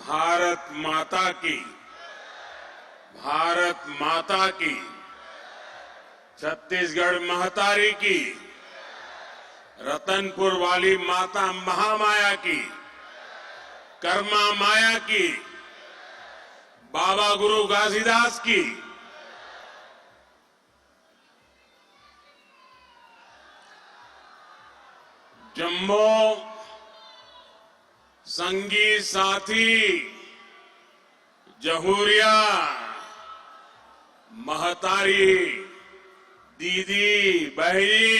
भारत माता की, भारत माता की, छत्तीसगढ़ महतारी की, रतनपुर वाली माता महामाया की, कर्मा माया की, बाबा गुरु घासीदास की, जम्मो संगी साथी जहूरिया महतारी दीदी बहनी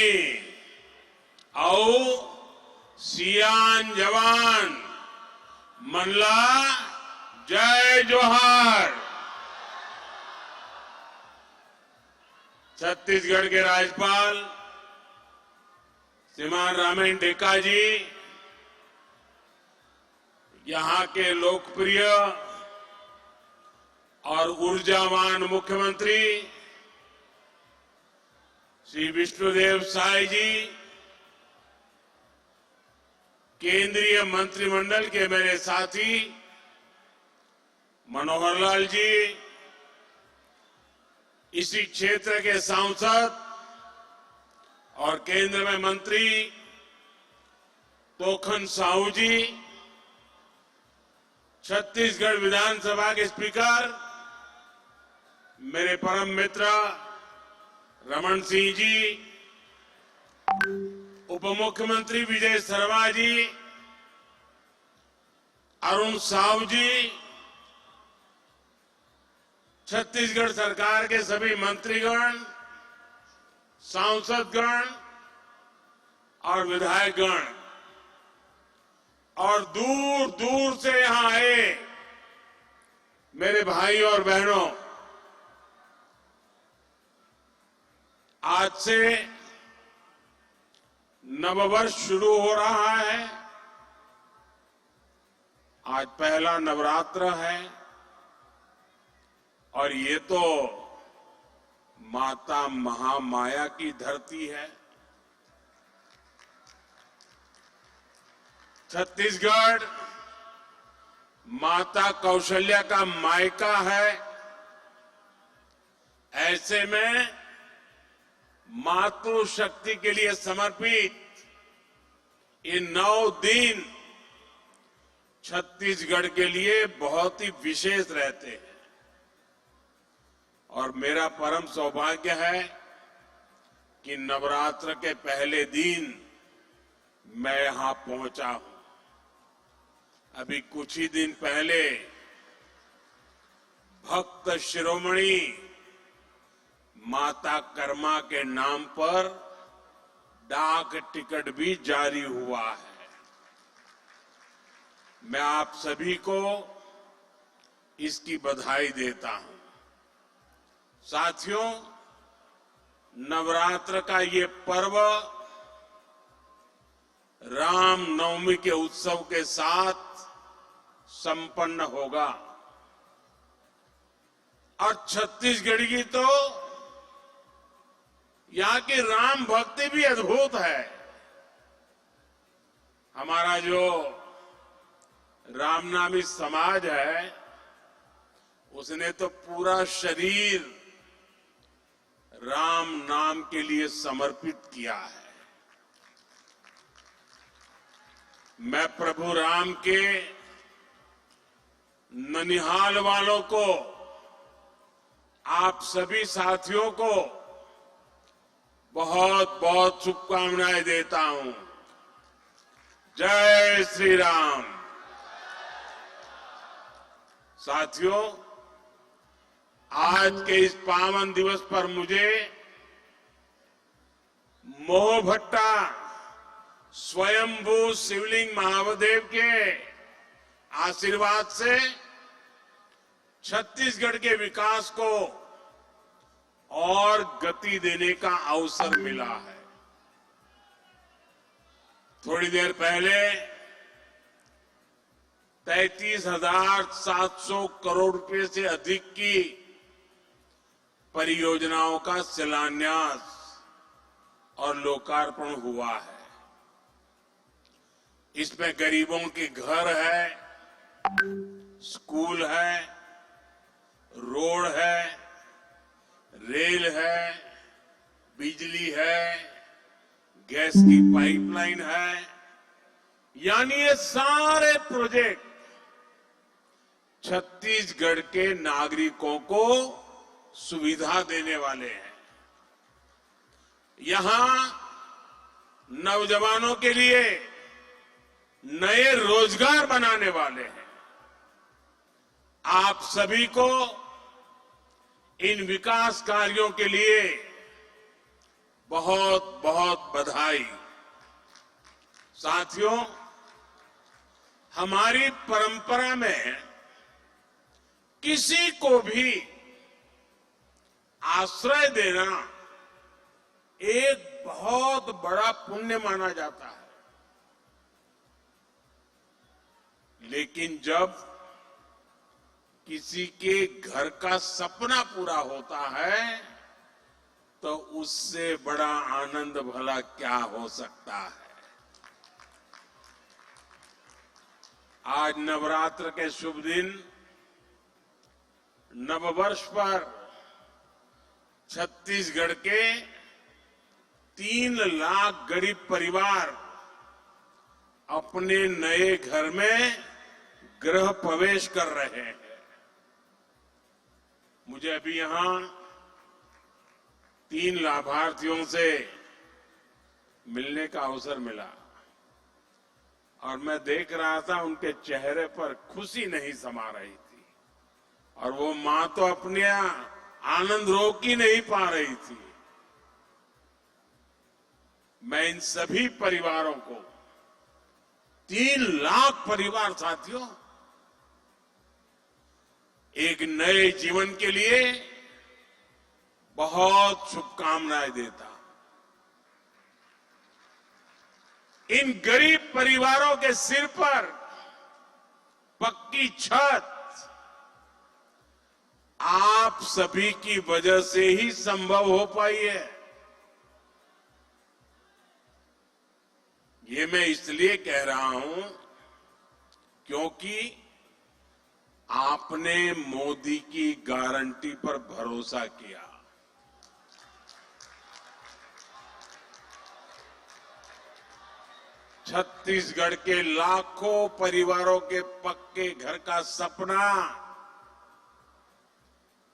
और सियान जवान मनला जय जोहार। छत्तीसगढ़ के राज्यपाल श्रीमान रामेन टेका जी, यहां के लोकप्रिय और ऊर्जावान मुख्यमंत्री श्री विष्णुदेव साय जी, केंद्रीय मंत्रिमंडल के मेरे साथी मनोहर लाल जी, इसी क्षेत्र के सांसद और केंद्र में मंत्री तोखन साहू जी, छत्तीसगढ़ विधानसभा के स्पीकर मेरे परम मित्र रमन सिंह जी, उप मुख्यमंत्री विजय शर्मा जी, अरुण साहू जी, छत्तीसगढ़ सरकार के सभी मंत्रीगण, सांसदगण और विधायकगण और दूर दूर से यहां आए मेरे भाई और बहनों, आज से नववर्ष शुरू हो रहा है। आज पहला नवरात्र है और ये तो माता महामाया की धरती है। छत्तीसगढ़ माता कौशल्या का मायका है। ऐसे में मातृशक्ति के लिए समर्पित ये 9 दिन छत्तीसगढ़ के लिए बहुत ही विशेष रहते हैं और मेरा परम सौभाग्य है कि नवरात्र के पहले दिन मैं यहां पहुंचा हूं। अभी कुछ ही दिन पहले भक्त शिरोमणि माता कर्मा के नाम पर डाक टिकट भी जारी हुआ है। मैं आप सभी को इसकी बधाई देता हूं। साथियों, नवरात्र का ये पर्व राम नवमी के उत्सव के साथ संपन्न होगा और छत्तीसगढ़ की तो यहां की राम भक्ति भी अद्भुत है। हमारा जो रामनामी समाज है उसने तो पूरा शरीर राम नाम के लिए समर्पित किया है। मैं प्रभु राम के ननिहाल वालों को, आप सभी साथियों को बहुत बहुत शुभकामनाएं देता हूं। जय श्री राम। साथियों, आज के इस पावन दिवस पर मुझे मोहभट्टा स्वयंभू शिवलिंग महादेव के आशीर्वाद से छत्तीसगढ़ के विकास को और गति देने का अवसर मिला है। थोड़ी देर पहले 33,700 करोड़ रुपए से अधिक की परियोजनाओं का शिलान्यास और लोकार्पण हुआ है। इसमें गरीबों के घर है, बिजली है, गैस की पाइपलाइन है, यानी ये सारे प्रोजेक्ट छत्तीसगढ़ के नागरिकों को सुविधा देने वाले हैं। यहां नौजवानों के लिए नए रोजगार बनाने वाले हैं। आप सभी को इन विकास कार्यों के लिए बहुत बहुत बधाई। साथियों, हमारी परंपरा में किसी को भी आश्रय देना एक बहुत बड़ा पुण्य माना जाता है। लेकिन जब किसी के घर का सपना पूरा होता है तो उससे बड़ा आनंद भला क्या हो सकता है। आज नवरात्र के शुभ दिन, नववर्ष पर छत्तीसगढ़ के 3 लाख गरीब परिवार अपने नए घर में गृह प्रवेश कर रहे हैं। मुझे अभी यहां 3 लाभार्थियों से मिलने का अवसर मिला और मैं देख रहा था उनके चेहरे पर खुशी नहीं समा रही थी और वो मां तो अपने आनंद रोक ही नहीं पा रही थी। मैं इन सभी परिवारों को, 3 लाख परिवार साथियों, एक नए जीवन के लिए बहुत शुभकामनाएं देता। इन गरीब परिवारों के सिर पर पक्की छत आप सभी की वजह से ही संभव हो पाई है। ये मैं इसलिए कह रहा हूं क्योंकि आपने मोदी की गारंटी पर भरोसा किया। छत्तीसगढ़ के लाखों परिवारों के पक्के घर का सपना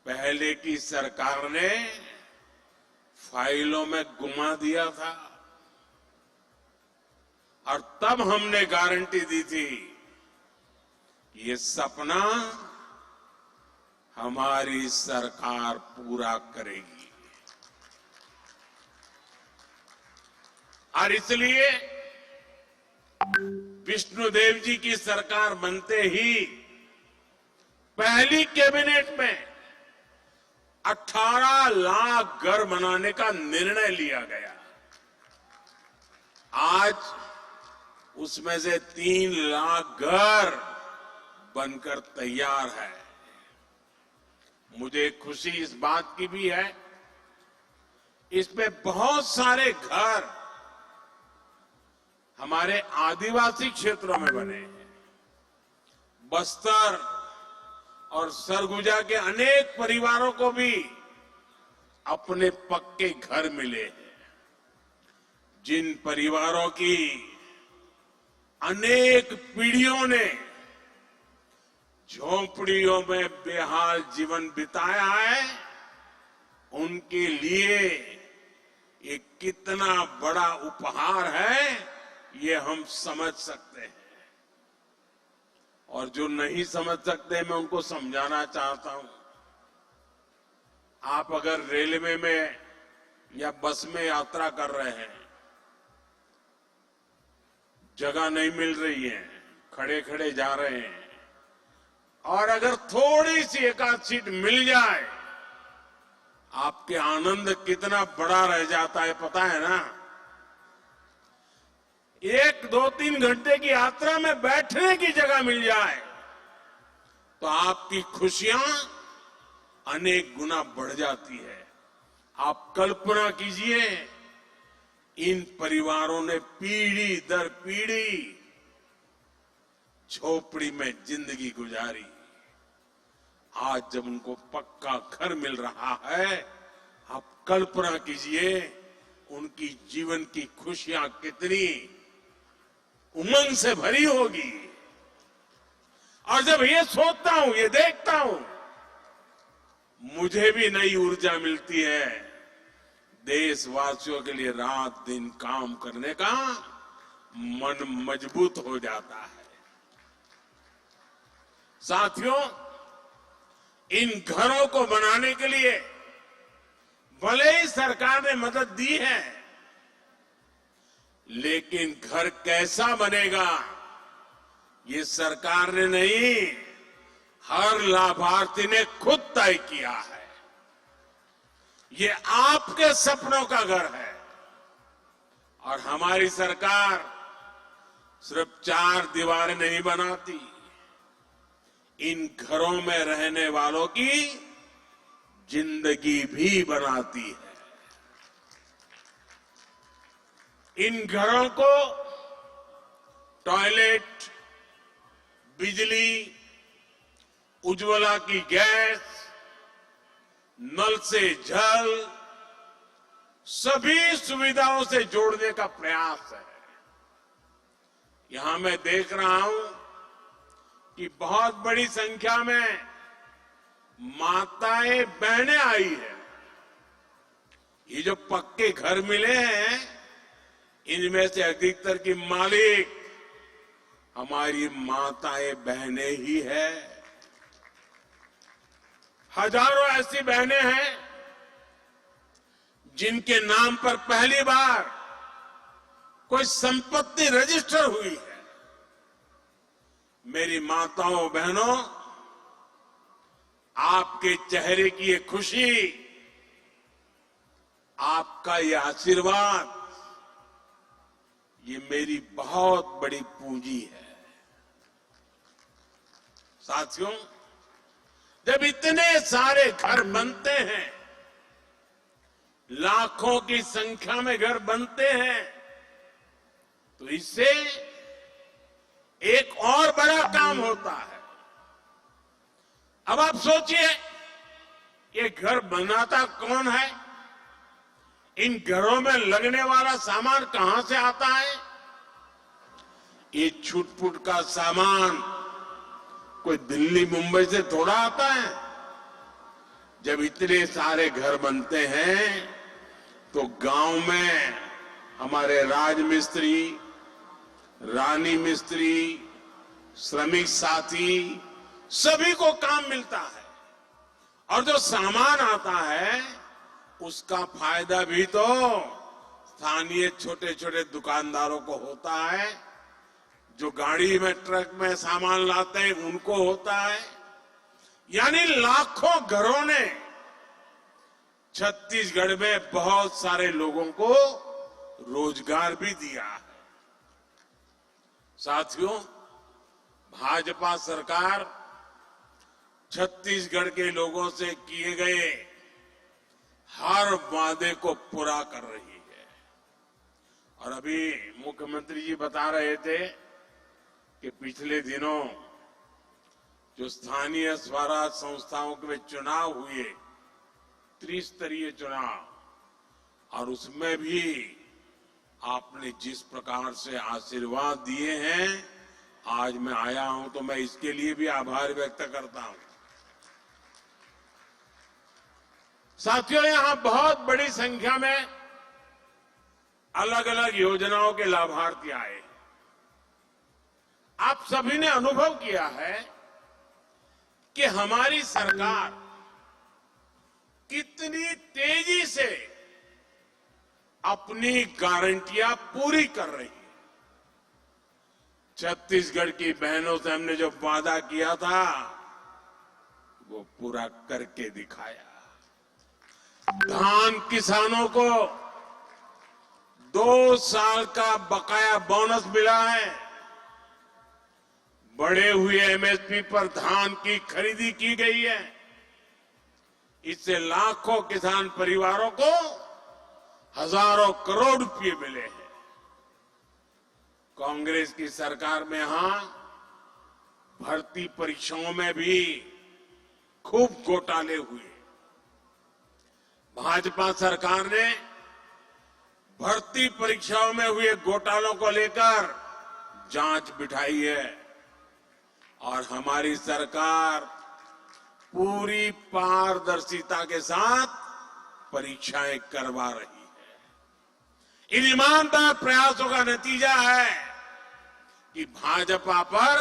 पहले की सरकार ने फाइलों में गुमा दिया था और तब हमने गारंटी दी थी ये सपना हमारी सरकार पूरा करेगी। और इसलिए विष्णुदेव जी की सरकार बनते ही पहली कैबिनेट में 18 लाख घर बनाने का निर्णय लिया गया। आज उसमें से 3 लाख घर बनकर तैयार है। मुझे खुशी इस बात की भी है, इसमें बहुत सारे घर हमारे आदिवासी क्षेत्रों में बने हैं। बस्तर और सरगुजा के अनेक परिवारों को भी अपने पक्के घर मिले हैं। जिन परिवारों की अनेक पीढ़ियों ने झोंपड़ियों में बेहाल जीवन बिताया है, उनके लिए ये कितना बड़ा उपहार है ये हम समझ सकते हैं। और जो नहीं समझ सकते मैं उनको समझाना चाहता हूं। आप अगर रेलवे में या बस में यात्रा कर रहे हैं, जगह नहीं मिल रही है, खड़े खड़े जा रहे हैं और अगर थोड़ी सी एकाध सीट मिल जाए, आपके आनंद कितना बड़ा रह जाता है पता है ना। 1, 2, 3 घंटे की यात्रा में बैठने की जगह मिल जाए तो आपकी खुशियां अनेक गुना बढ़ जाती है। आप कल्पना कीजिए, इन परिवारों ने पीढ़ी दर पीढ़ी झोपड़ी में जिंदगी गुजारी। आज जब उनको पक्का घर मिल रहा है, आप कल्पना कीजिए उनकी जीवन की खुशियां कितनी उमंग से भरी होगी। और जब ये सोचता हूं, ये देखता हूं, मुझे भी नई ऊर्जा मिलती है। देशवासियों के लिए रात दिन काम करने का मन मजबूत हो जाता है। साथियों, इन घरों को बनाने के लिए भले ही सरकार ने मदद दी है, लेकिन घर कैसा बनेगा ये सरकार ने नहीं, हर लाभार्थी ने खुद तय किया है। ये आपके सपनों का घर है और हमारी सरकार सिर्फ 4 दीवारें नहीं बनाती, इन घरों में रहने वालों की जिंदगी भी बनाती है। इन घरों को टॉयलेट, बिजली, उज्ज्वला की गैस, नल से जल, सभी सुविधाओं से जोड़ने का प्रयास है। यहां मैं देख रहा हूं कि बहुत बड़ी संख्या में माताएं बहनें आई है। ये जो पक्के घर मिले हैं, इनमें से अधिकतर की मालिक हमारी माताएं बहनें ही है। हजारों ऐसी बहनें हैं जिनके नाम पर पहली बार कोई संपत्ति रजिस्टर हुई है। मेरी माताओं बहनों, आपके चेहरे की ये खुशी, आपका ये आशीर्वाद, ये मेरी बहुत बड़ी पूंजी है। साथियों, जब इतने सारे घर बनते हैं, लाखों की संख्या में घर बनते हैं, तो इससे एक और बड़ा काम होता है। अब आप सोचिए, ये घर बनाता कौन है? इन घरों में लगने वाला सामान कहां से आता है? ये छुटपुट का सामान कोई दिल्ली मुंबई से थोड़ा आता है। जब इतने सारे घर बनते हैं तो गांव में हमारे राजमिस्त्री, रानी मिस्त्री, श्रमिक साथी, सभी को काम मिलता है। और जो सामान आता है उसका फायदा भी तो स्थानीय छोटे छोटे दुकानदारों को होता है, जो गाड़ी में, ट्रक में सामान लाते हैं उनको होता है। यानी लाखों घरों ने छत्तीसगढ़ में बहुत सारे लोगों को रोजगार भी दिया है। साथियों, भाजपा सरकार छत्तीसगढ़ के लोगों से किए गए हर वादे को पूरा कर रही है। और अभी मुख्यमंत्री जी बता रहे थे कि पिछले दिनों जो स्थानीय स्वराज संस्थाओं के चुनाव हुए, त्रिस्तरीय चुनाव, और उसमें भी आपने जिस प्रकार से आशीर्वाद दिए हैं, आज मैं आया हूं तो मैं इसके लिए भी आभार व्यक्त करता हूं। साथियों, यहां बहुत बड़ी संख्या में अलग अलग योजनाओं के लाभार्थी आए। आप सभी ने अनुभव किया है कि हमारी सरकार कितनी तेजी से अपनी गारंटियां पूरी कर रही है। छत्तीसगढ़ की बहनों से हमने जो वादा किया था वो पूरा करके दिखाया। धान किसानों को 2 साल का बकाया बोनस मिला है। बढ़े हुए एमएसपी पर धान की खरीदी की गई है। इससे लाखों किसान परिवारों को हजारों करोड़ रुपए मिले हैं। कांग्रेस की सरकार में यहां भर्ती परीक्षाओं में भी खूब घोटाले हुए। भाजपा सरकार ने भर्ती परीक्षाओं में हुए घोटालों को लेकर जांच बिठाई है और हमारी सरकार पूरी पारदर्शिता के साथ परीक्षाएं करवा रही है। इन ईमानदार प्रयासों का नतीजा है कि भाजपा पर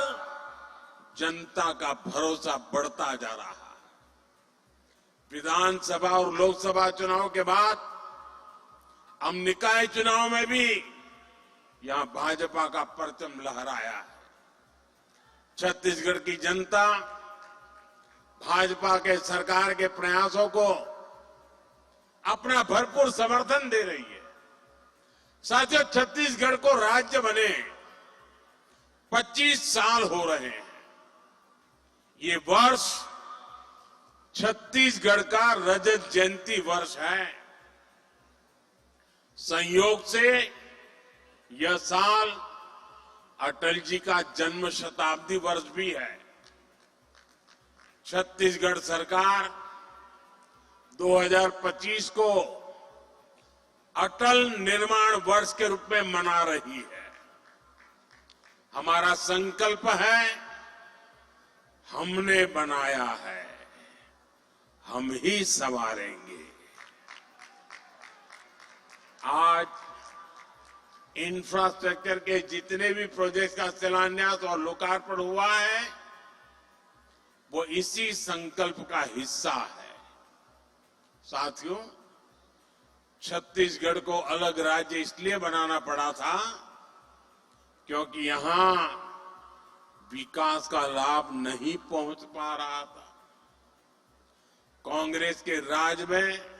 जनता का भरोसा बढ़ता जा रहा है। विधानसभा और लोकसभा चुनाव के बाद हम निकाय चुनाव में भी यहां भाजपा का परचम लहराया है। छत्तीसगढ़ की जनता भाजपा के सरकार के प्रयासों को अपना भरपूर समर्थन दे रही है। साथियों, छत्तीसगढ़ को राज्य बने 25 साल हो रहे हैं। ये वर्ष छत्तीसगढ़ का रजत जयंती वर्ष है। संयोग से यह साल अटल जी का जन्म शताब्दी वर्ष भी है। छत्तीसगढ़ सरकार 2025 को अटल निर्माण वर्ष के रूप में मना रही है। हमारा संकल्प है, हमने बनाया है, हम ही संवारेंगे। आज इंफ्रास्ट्रक्चर के जितने भी प्रोजेक्ट का शिलान्यास और लोकार्पण हुआ है, वो इसी संकल्प का हिस्सा है। साथियों, छत्तीसगढ़ को अलग राज्य इसलिए बनाना पड़ा था क्योंकि यहां विकास का लाभ नहीं पहुंच पा रहा था। कांग्रेस के राज में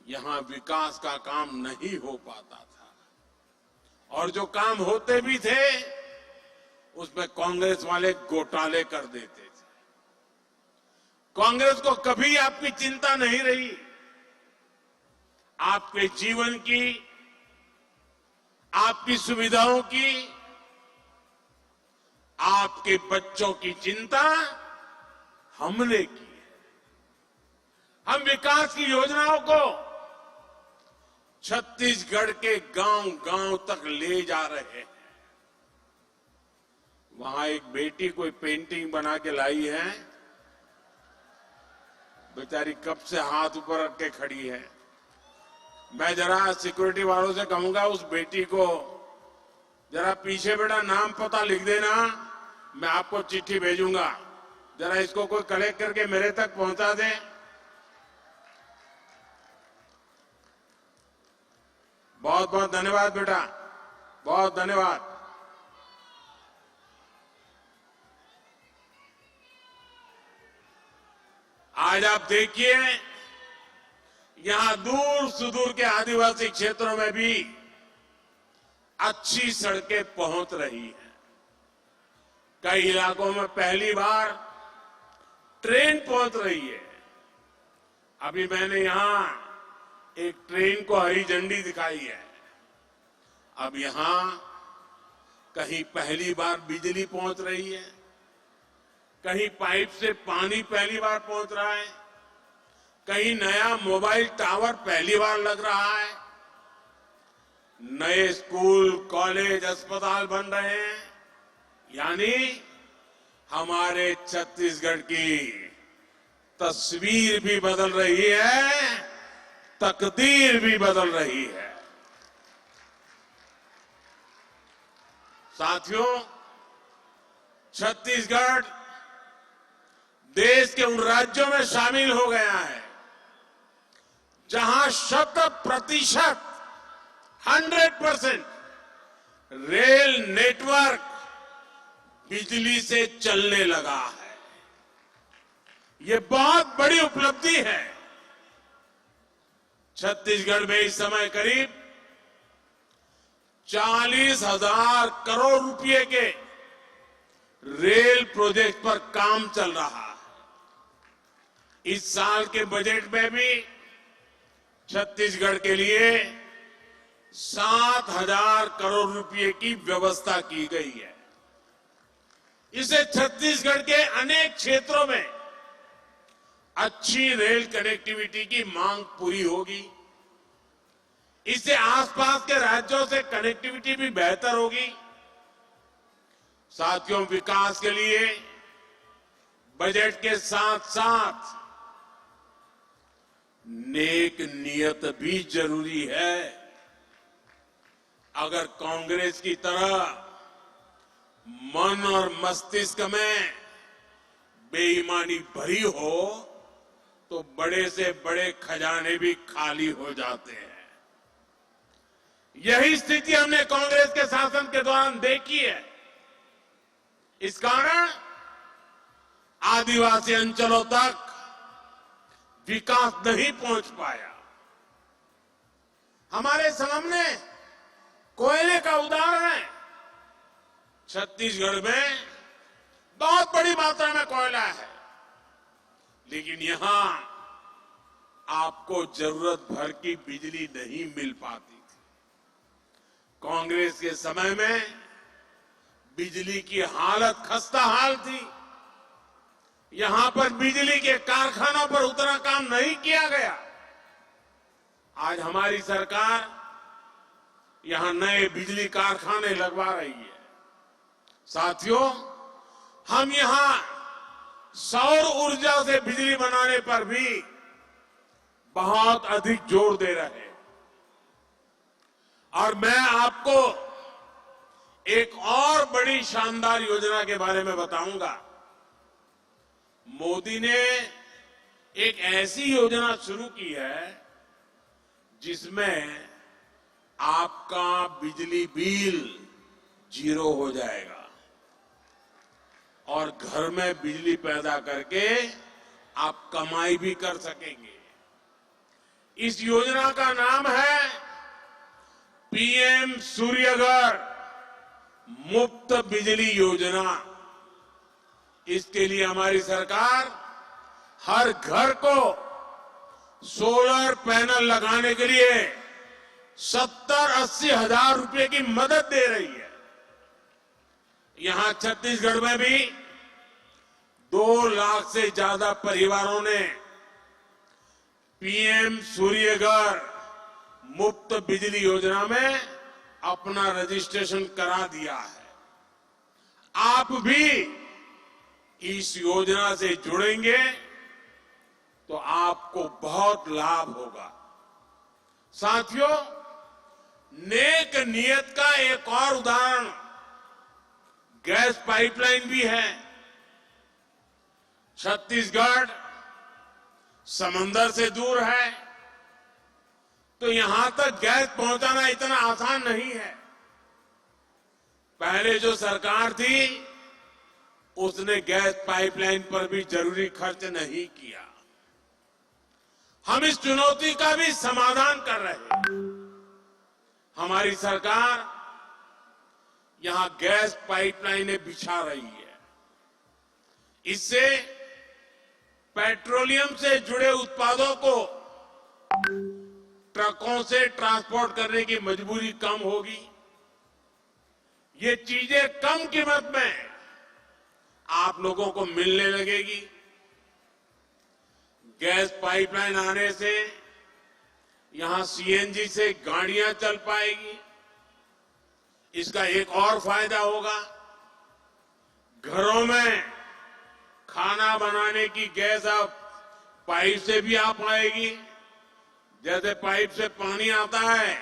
यहां विकास का काम नहीं हो पाता था और जो काम होते भी थे उसमें कांग्रेस वाले घोटाले कर देते थे। कांग्रेस को कभी आपकी चिंता नहीं रही। आपके जीवन की, आपकी सुविधाओं की, आपके बच्चों की चिंता हमने की है। हम विकास की योजनाओं को छत्तीसगढ़ के गांव-गांव तक ले जा रहे हैं। वहां एक बेटी कोई पेंटिंग बना के लाई है, बेचारी कब से हाथ ऊपर रख के खड़ी है। मैं जरा सिक्योरिटी वालों से कहूंगा उस बेटी को जरा पीछे बेटा नाम पता लिख देना, मैं आपको चिट्ठी भेजूंगा, जरा इसको कोई कलेक्ट करके मेरे तक पहुंचा दे। बहुत बहुत धन्यवाद बेटा, बहुत धन्यवाद। आज आप देखिए, यहां दूर सुदूर के आदिवासी क्षेत्रों में भी अच्छी सड़कें पहुंच रही हैं। कई इलाकों में पहली बार ट्रेन पहुंच रही है। अभी मैंने यहां एक ट्रेन को हरी झंडी दिखाई है। अब यहां कहीं पहली बार बिजली पहुंच रही है, कहीं पाइप से पानी पहली बार पहुंच रहा है, कहीं नया मोबाइल टावर पहली बार लग रहा है, नए स्कूल, कॉलेज, अस्पताल बन रहे हैं। यानी हमारे छत्तीसगढ़ की तस्वीर भी बदल रही है, तकदीर भी बदल रही है। साथियों, छत्तीसगढ़ देश के उन राज्यों में शामिल हो गया है जहां 100% 100% रेल नेटवर्क बिजली से चलने लगा है। ये बहुत बड़ी उपलब्धि है। छत्तीसगढ़ में इस समय करीब 40,000 करोड़ रुपए के रेल प्रोजेक्ट पर काम चल रहा है। इस साल के बजट में भी छत्तीसगढ़ के लिए 7,000 करोड़ रुपए की व्यवस्था की गई है। इससे छत्तीसगढ़ के अनेक क्षेत्रों में अच्छी रेल कनेक्टिविटी की मांग पूरी होगी। इससे आसपास के राज्यों से कनेक्टिविटी भी बेहतर होगी। साथियों, विकास के लिए बजट के साथ साथ नेक नियत भी जरूरी है। अगर कांग्रेस की तरह मन और मस्तिष्क में बेईमानी भरी हो तो बड़े से बड़े खजाने भी खाली हो जाते हैं। यही स्थिति हमने कांग्रेस के शासन के दौरान देखी है। इस कारण आदिवासी अंचलों तक विकास नहीं पहुंच पाया। हमारे सामने कोयले का उदाहरण है। छत्तीसगढ़ में बहुत बड़ी मात्रा में कोयला है, लेकिन यहां आपको जरूरत भर की बिजली नहीं मिल पाती थी। कांग्रेस के समय में बिजली की हालत खस्ता हाल थी। यहां पर बिजली के कारखानों पर उतना काम नहीं किया गया। आज हमारी सरकार यहां नए बिजली कारखाने लगवा रही है। साथियों, हम यहां सौर ऊर्जा से बिजली बनाने पर भी बहुत अधिक जोर दे रहे हैं। और मैं आपको एक और बड़ी शानदार योजना के बारे में बताऊंगा। मोदी ने एक ऐसी योजना शुरू की है जिसमें आपका बिजली बिल 0 हो जाएगा और घर में बिजली पैदा करके आप कमाई भी कर सकेंगे। इस योजना का नाम है पीएम सूर्यघर मुफ्त बिजली योजना। इसके लिए हमारी सरकार हर घर को सोलर पैनल लगाने के लिए 70-80 हजार रुपए की मदद दे रही है। यहां छत्तीसगढ़ में भी 2 लाख से ज्यादा परिवारों ने पीएम सूर्यघर मुफ्त बिजली योजना में अपना रजिस्ट्रेशन करा दिया है। आप भी इस योजना से जुड़ेंगे तो आपको बहुत लाभ होगा। साथियों, नेक नियत का एक और उदाहरण गैस पाइपलाइन भी है। छत्तीसगढ़ समंदर से दूर है, तो यहां तक गैस पहुंचाना इतना आसान नहीं है। पहले जो सरकार थी उसने गैस पाइपलाइन पर भी जरूरी खर्च नहीं किया। हम इस चुनौती का भी समाधान कर रहे हैं। हमारी सरकार यहां गैस पाइपलाइनें बिछा रही है। इससे पेट्रोलियम से जुड़े उत्पादों को ट्रकों से ट्रांसपोर्ट करने की मजबूरी कम होगी। ये चीजें कम कीमत में आप लोगों को मिलने लगेगी। गैस पाइपलाइन आने से यहां सीएनजी से गाड़ियां चल पाएगी। इसका एक और फायदा होगा, घरों में खाना बनाने की गैस अब पाइप से भी आ पाएगी। जैसे पाइप से पानी आता है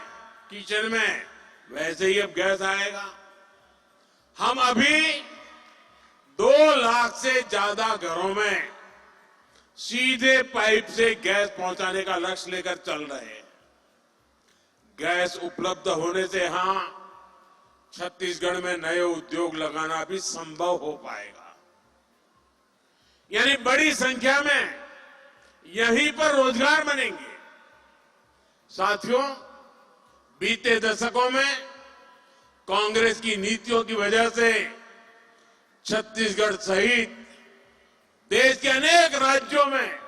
किचन में, वैसे ही अब गैस आएगा। हम अभी 2 लाख से ज्यादा घरों में सीधे पाइप से गैस पहुंचाने का लक्ष्य लेकर चल रहे हैं। गैस उपलब्ध होने से यहां छत्तीसगढ़ में नए उद्योग लगाना भी संभव हो पाएगा। यानी बड़ी संख्या में यहीं पर रोजगार बनेंगे। साथियों, बीते दशकों में कांग्रेस की नीतियों की वजह से छत्तीसगढ़ सहित देश के अनेक राज्यों में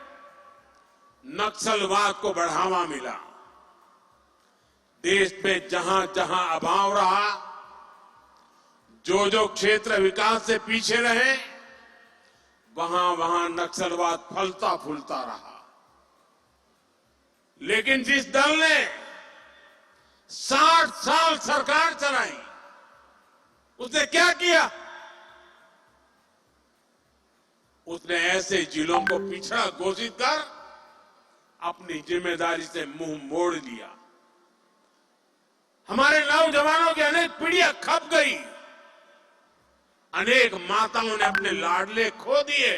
नक्सलवाद को बढ़ावा मिला। देश में जहां जहां अभाव रहा, जो क्षेत्र विकास से पीछे रहे, वहां वहां नक्सलवाद फलता फूलता रहा। लेकिन जिस दल ने 60 साल सरकार चलाई, उसने क्या किया? उसने ऐसे जिलों को पिछड़ा घोषित कर अपनी जिम्मेदारी से मुंह मोड़ लिया। हमारे नौजवानों की अनेक पीढ़ियां खप गई, अनेक माताओं ने अपने लाडले खो दिए,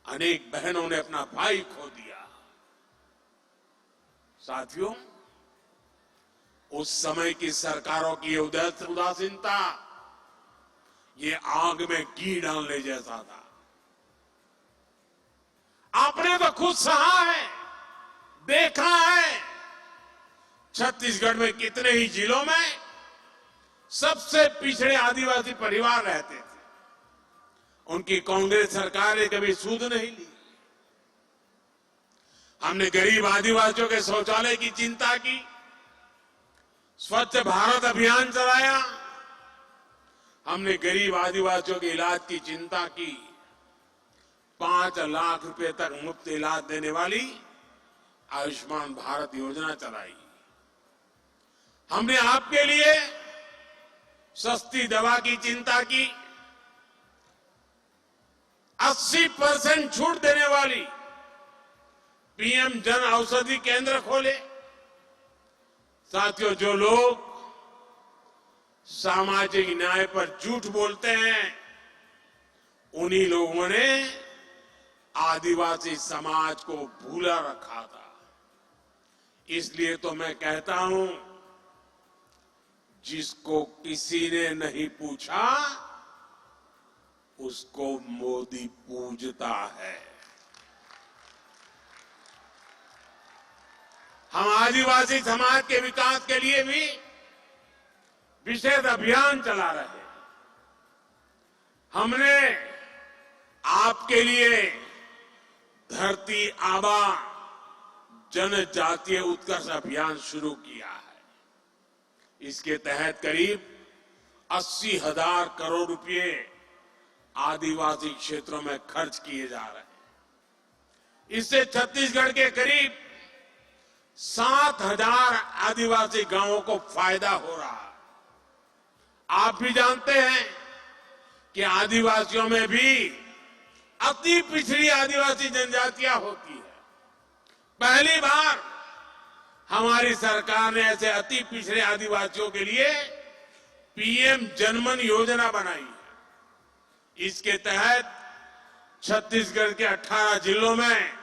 अनेक बहनों ने अपना भाई खो दिया। साथियों, उस समय की सरकारों की ये उदासीनता ये आग में घी डालने जैसा था। आपने तो खुद सहा है, देखा है, छत्तीसगढ़ में कितने ही जिलों में सबसे पिछड़े आदिवासी परिवार रहते थे, उनकी कांग्रेस सरकार ने कभी सूद नहीं ली। हमने गरीब आदिवासियों के शौचालय की चिंता की, स्वच्छ भारत अभियान चलाया, हमने गरीब आदिवासियों के इलाज की चिंता की, 5 लाख रुपए तक मुफ्त इलाज देने वाली आयुष्मान भारत योजना चलाई। हमने आपके लिए सस्ती दवा की चिंता की, 80% छूट देने वाली पीएम जन औषधि केंद्र खोले। साथियों, जो लोग सामाजिक न्याय पर झूठ बोलते हैं, उन्हीं लोगों ने आदिवासी समाज को भूला रखा था। इसलिए तो मैं कहता हूं, जिसको किसी ने नहीं पूछा उसको मोदी पूजता है। हम आदिवासी समाज के विकास के लिए भी विशेष अभियान चला रहे हैं। हमने आपके लिए धरती आबा जनजातीय उत्कर्ष अभियान शुरू किया है। इसके तहत करीब 80,000 करोड़ रुपए आदिवासी क्षेत्रों में खर्च किए जा रहे हैं। इससे छत्तीसगढ़ के करीब 7,000 आदिवासी गांवों को फायदा हो रहा है। आप भी जानते हैं कि आदिवासियों में भी अति पिछड़ी आदिवासी जनजातियां होती है। पहली बार हमारी सरकार ने ऐसे अति पिछड़े आदिवासियों के लिए पीएम जनमन योजना बनाई है। इसके तहत छत्तीसगढ़ के 18 जिलों में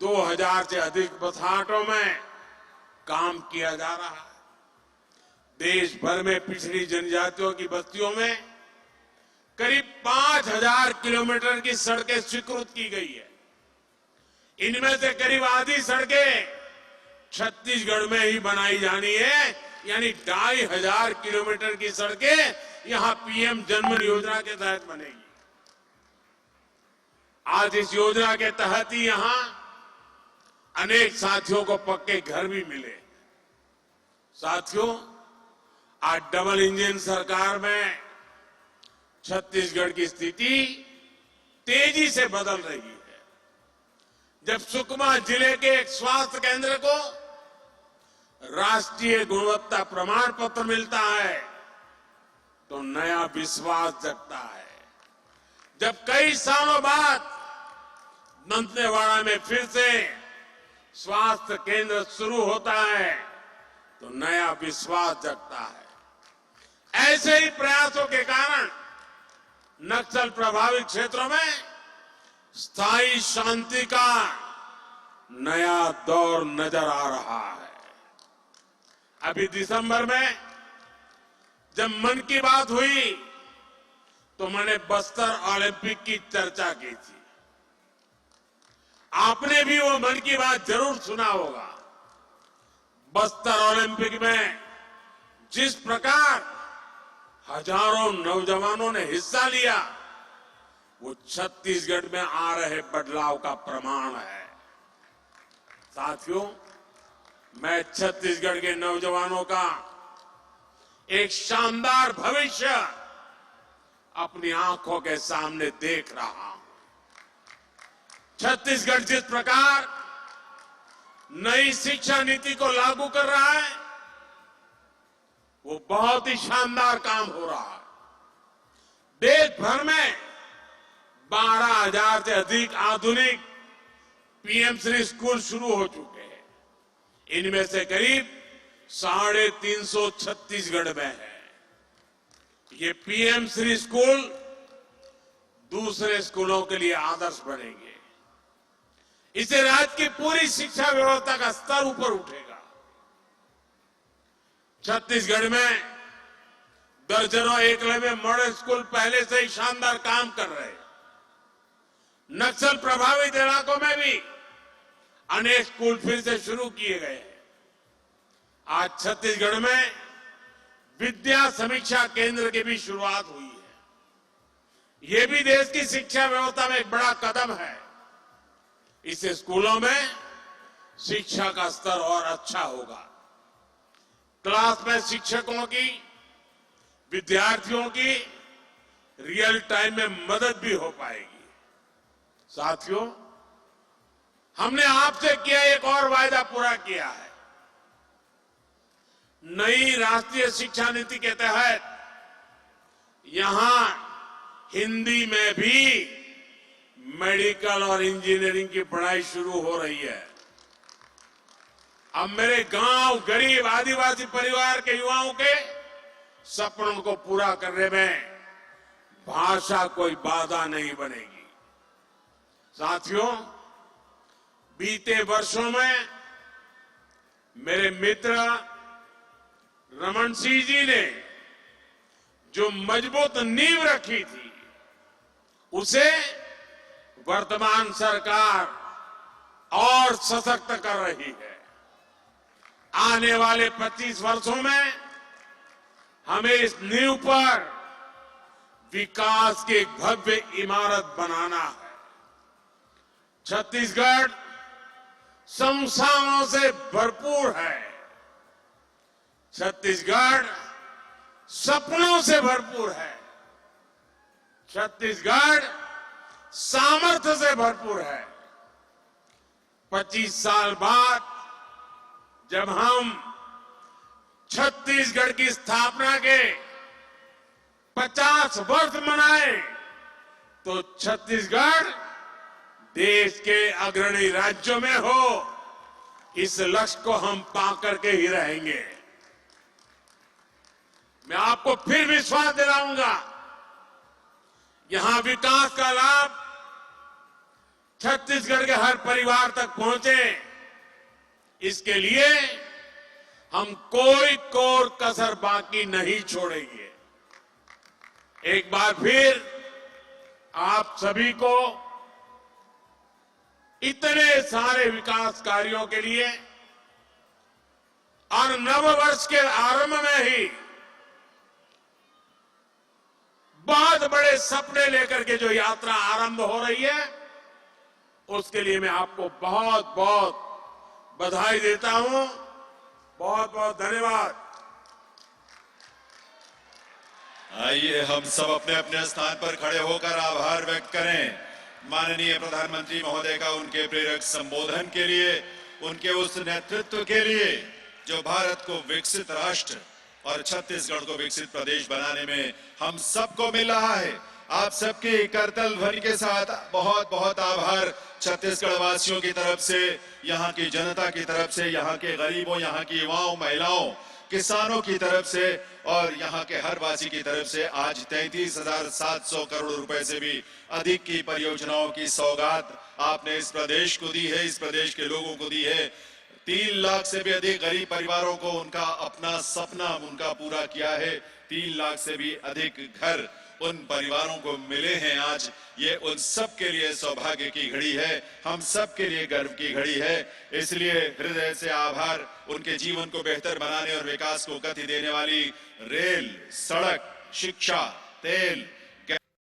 2000 से अधिक बसाहटों में काम किया जा रहा है। देश भर में पिछड़ी जनजातियों की बस्तियों में करीब 5000 किलोमीटर की सड़कें स्वीकृत की गई है। इनमें से करीब आधी सड़कें छत्तीसगढ़ में ही बनाई जानी है, यानी 2500 किलोमीटर की सड़कें यहां पीएम जनमन योजना के तहत बनेगी। आज इस योजना के तहत ही यहां अनेक साथियों को पक्के घर भी मिले। साथियों, आज डबल इंजन सरकार में छत्तीसगढ़ की स्थिति तेजी से बदल रही है। जब सुकमा जिले के एक स्वास्थ्य केंद्र को राष्ट्रीय गुणवत्ता प्रमाण पत्र मिलता है तो नया विश्वास जगता है। जब कई सालों बाद दंतेवाड़ा में फिर से स्वास्थ्य केंद्र शुरू होता है तो नया विश्वास जगता है। ऐसे ही प्रयासों के कारण नक्सल प्रभावित क्षेत्रों में स्थायी शांति का नया दौर नजर आ रहा है। अभी दिसंबर में जब मन की बात हुई तो मैंने बस्तर ओलंपिक की चर्चा की थी। आपने भी वो मन की बात जरूर सुना होगा। बस्तर ओलंपिक में जिस प्रकार हजारों नौजवानों ने हिस्सा लिया, वो छत्तीसगढ़ में आ रहे बदलाव का प्रमाण है। साथियों, मैं छत्तीसगढ़ के नौजवानों का एक शानदार भविष्य अपनी आंखों के सामने देख रहा हूं। छत्तीसगढ़ जिस प्रकार नई शिक्षा नीति को लागू कर रहा है, वो बहुत ही शानदार काम हो रहा है। देश भर में 12,000 से अधिक आधुनिक पीएम श्री स्कूल शुरू हो चुके हैं। इनमें से करीब 350 छत्तीसगढ़ में है। ये पीएम श्री स्कूल दूसरे स्कूलों के लिए आदर्श बनेंगे। इससे राज्य की पूरी शिक्षा व्यवस्था का स्तर ऊपर उठेगा। छत्तीसगढ़ में दर्जनों एकलव्य मॉडल स्कूल पहले से ही शानदार काम कर रहे हैं। नक्सल प्रभावित इलाकों में भी अनेक स्कूल फिर से शुरू किए गए हैं। आज छत्तीसगढ़ में विद्या समीक्षा केंद्र की भी शुरुआत हुई है। यह भी देश की शिक्षा व्यवस्था में एक बड़ा कदम है। इससे स्कूलों में शिक्षा का स्तर और अच्छा होगा। क्लास में शिक्षकों की, विद्यार्थियों की रियल टाइम में मदद भी हो पाएगी। साथियों, हमने आपसे किया एक और वायदा पूरा किया है। नई राष्ट्रीय शिक्षा नीति के तहत यहां हिंदी में भी मेडिकल और इंजीनियरिंग की पढ़ाई शुरू हो रही है। अब मेरे गांव, गरीब आदिवासी परिवार के युवाओं के सपनों को पूरा करने में भाषा कोई बाधा नहीं बनेगी। साथियों, बीते वर्षों में मेरे मित्र रमन सिंह जी ने जो मजबूत नींव रखी थी, उसे वर्तमान सरकार और सशक्त कर रही है। आने वाले 25 वर्षों में हमें इस नींव पर विकास की एक भव्य इमारत बनाना है। छत्तीसगढ़ संस्थानों से भरपूर है। छत्तीसगढ़ सपनों से भरपूर है। छत्तीसगढ़ सामर्थ्य से भरपूर है। 25 साल बाद जब हम छत्तीसगढ़ की स्थापना के 50 वर्ष मनाए, तो छत्तीसगढ़ देश के अग्रणी राज्यों में हो, इस लक्ष्य को हम पाकर के ही रहेंगे। मैं आपको फिर विश्वास दिलाऊंगा, यहां विकास का लाभ छत्तीसगढ़ के हर परिवार तक पहुंचे, इसके लिए हम कोई कोर कसर बाकी नहीं छोड़ेंगे। एक बार फिर आप सभी को इतने सारे विकास कार्यों के लिए और नव वर्ष के आरंभ में ही बहुत बड़े सपने लेकर के जो यात्रा आरंभ हो रही है, उसके लिए मैं आपको बहुत बहुत बधाई देता हूं। बहुत बहुत धन्यवाद। आइए हम सब अपने अपने स्थान पर खड़े होकर आभार व्यक्त करें माननीय प्रधानमंत्री महोदय का उनके प्रेरक संबोधन के लिए, उनके उस नेतृत्व के लिए जो भारत को विकसित राष्ट्र और छत्तीसगढ़ को विकसित प्रदेश बनाने में हम सबको मिल रहा है। आप सबके करतल ध्वनि के साथ बहुत बहुत आभार छत्तीसगढ़ वासियों की तरफ से, यहाँ की जनता की तरफ से, यहाँ के गरीबों, यहाँ की युवाओं, महिलाओं, किसानों की तरफ से और यहाँ के हर वासी की तरफ से। आज 33,700 करोड़ रुपए से भी अधिक की परियोजनाओं की सौगात आपने इस प्रदेश को दी है, इस प्रदेश के लोगों को दी है। 3 लाख से भी अधिक गरीब परिवारों को उनका अपना सपना उनका पूरा किया है। 3 लाख से भी अधिक घर उन परिवारों को मिले हैं। आज ये उन सब के लिए सौभाग्य की घड़ी है, हम सब के लिए गर्व की घड़ी है। इसलिए हृदय से आभार। उनके जीवन को बेहतर बनाने और विकास को गति देने वाली रेल, सड़क, शिक्षा, तेल,